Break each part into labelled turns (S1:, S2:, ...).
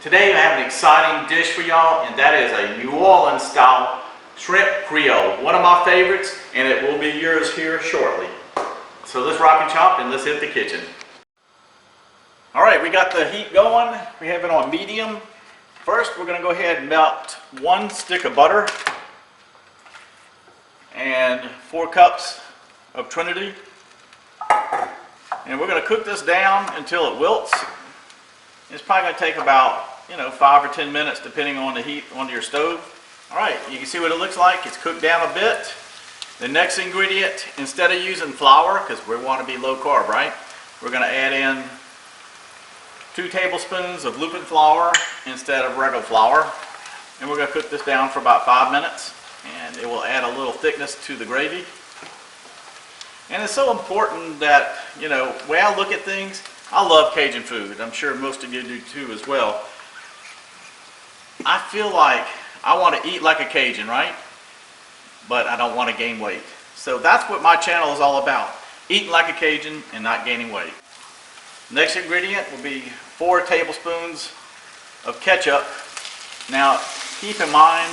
S1: Today I have an exciting dish for y'all, and that is a New Orleans style shrimp Creole. One of my favorites, and it will be yours here shortly. So let's rock and chop and let's hit the kitchen. Alright, we got the heat going. We have it on medium. First we're going to go ahead and melt 1 stick of butter and 4 cups of Trinity. And we're going to cook this down until it wilts. It's probably going to take about 5 or 10 minutes depending on the heat on your stove. Alright, you can see what it looks like. It's cooked down a bit. The next ingredient, instead of using flour, because we want to be low carb, right? We're going to add in 2 tablespoons of lupin flour instead of regular flour. And we're going to cook this down for about 5 minutes. And it will add a little thickness to the gravy. And it's so important that, the way I look at things, I love Cajun food. I'm sure most of you do too as well. I feel like I want to eat like a Cajun, right? But I don't want to gain weight. So that's what my channel is all about. Eating like a Cajun and not gaining weight. Next ingredient will be 4 tablespoons of ketchup. Now, keep in mind,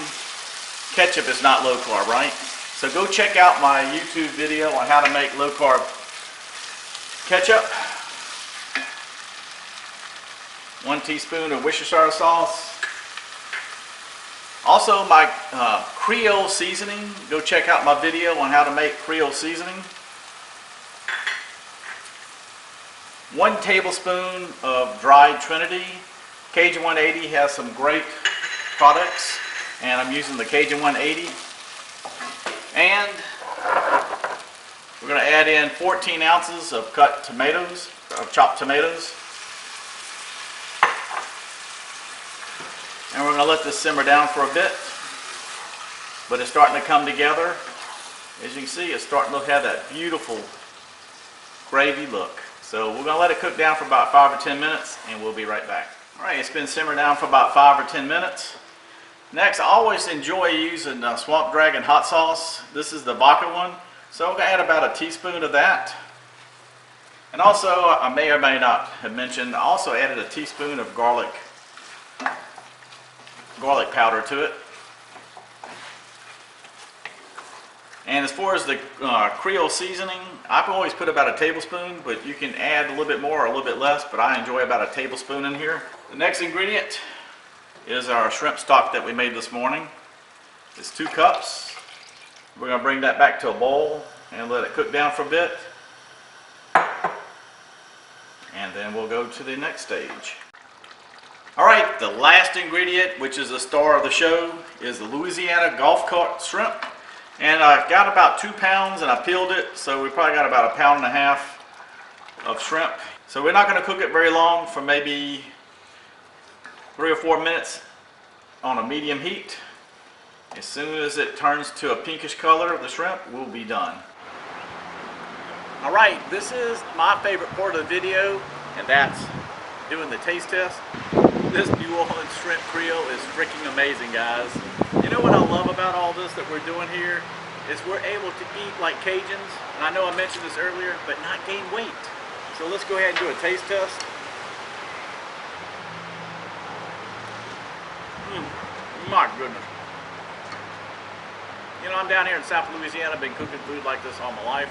S1: ketchup is not low carb, right? So go check out my YouTube video on how to make low carb ketchup. 1 teaspoon of Worcestershire sauce. Also my Creole seasoning. Go check out my video on how to make Creole seasoning. 1 tablespoon of dried Trinity. Cajun 180 has some great products, and I'm using the Cajun 180. And we're going to add in 14 ounces of cut tomatoes, of chopped tomatoes. And we're going to let this simmer down for a bit. But it's starting to come together. As you can see, it's starting to have that beautiful gravy look. So we're going to let it cook down for about 5 or 10 minutes, and we'll be right back. Alright, it's been simmering down for about 5 or 10 minutes. Next, I always enjoy using Swamp Dragon hot sauce. This is the vodka one. So I'm going to add about a teaspoon of that. And also, I may or may not have mentioned, I also added a teaspoon of garlic powder to it. And as far as the Creole seasoning, I always put about a tablespoon, but you can add a little bit more or a little bit less, but I enjoy about a tablespoon in here. The next ingredient is our shrimp stock that we made this morning. It's 2 cups. We're going to bring that back to a bowl and let it cook down for a bit. And then we'll go to the next stage. Alright, the last ingredient, which is the star of the show, is the Louisiana Gulf Cart shrimp. And I've got about 2 pounds and I peeled it, so we probably got about 1.5 pounds of shrimp. So we're not going to cook it very long, for maybe 3 or 4 minutes on a medium heat. As soon as it turns to a pinkish color of the shrimp, we'll be done. Alright, this is my favorite part of the video, and that's doing the taste test. This New Orleans shrimp Creole is freaking amazing, guys. You know what I love about all this that we're doing here is we're able to eat like Cajuns, and I know I mentioned this earlier, but not gain weight. So let's go ahead and do a taste test. My goodness. I'm down here in South Louisiana. I've been cooking food like this all my life.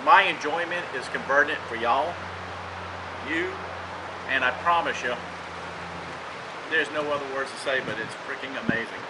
S1: My enjoyment is converting it for y'all, and I promise you, there's no other words to say, but it's freaking amazing.